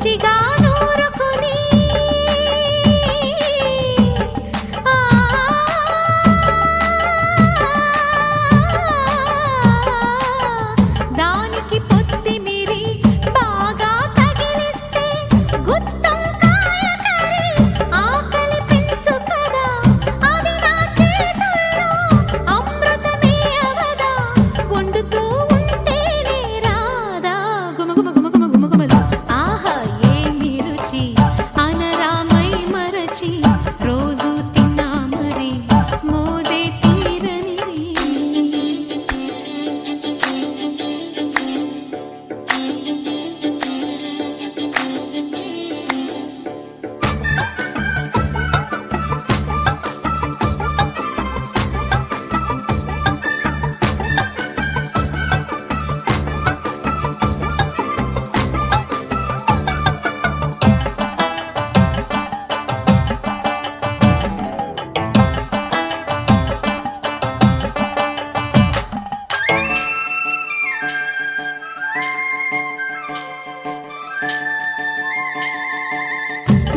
రుచిగా నూరుకుని దానికి పొత్తిమిరి బాగా తగిలిస్తే గుత్తొంకాయ కర్రీ ఆకలి పెంచు కదా. అది నా చేతుల్లో అమృతమే అవదా. వండుతూ ఉంటేనే రాదా గుమగుమ గుమగుమ గుమగుమదా. ఆహా ఏమి రుచి అనరామై మరచి రోజు తిన్నా మరి మోదే తీరనిది.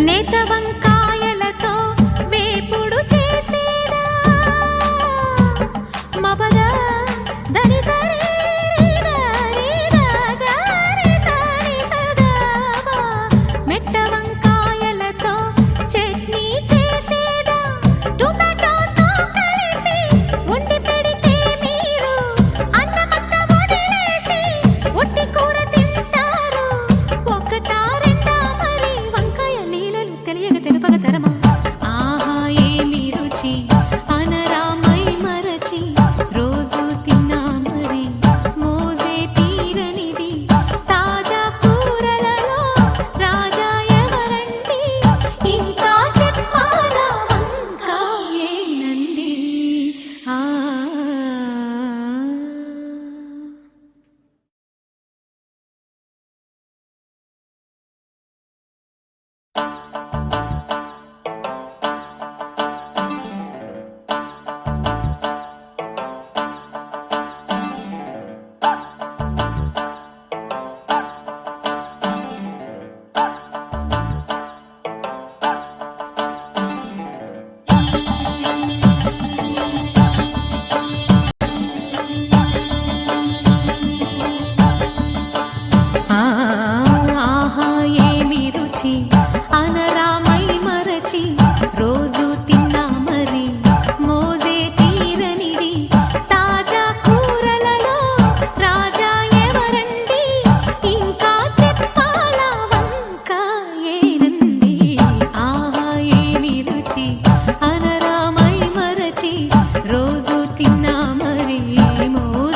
లేత వంకాయలతో వేపుడు చేసేదా మబద దని సరి గరి సరి సదవా. మెట్ట వంకాయలతో చట్నీ చేసేదా టొమాటోతో కలిపి వండి పెడితే మీరు అన్నమంతా వదిలేసి ఒట్టి కూర తింటారు. ఒకటా రెండా మరి వంకాయ లీలలు తెలియక తెలుపక తరమా. ఆహా ఏమి రుచి అనరామై మరచి రోజు తిన్నా మరి మోజే తీరనిది. తాజా కూరలలో రాజా ఎవరండి ఇంకా చెప్పాలా వంకాయేనండి. ఆ ఆహా ఏమి రుచి అనరామై మరచి రోజు తిన్నా మరి మోజే తీరనిది. తాజా కూరలలో రాజా ఎవరండి ఇంకా చెప్పాలా వంకాయేనండి. ఆహా ఏమి రుచి అనరామై మరచి రోజు తిన్నా మరి మోజే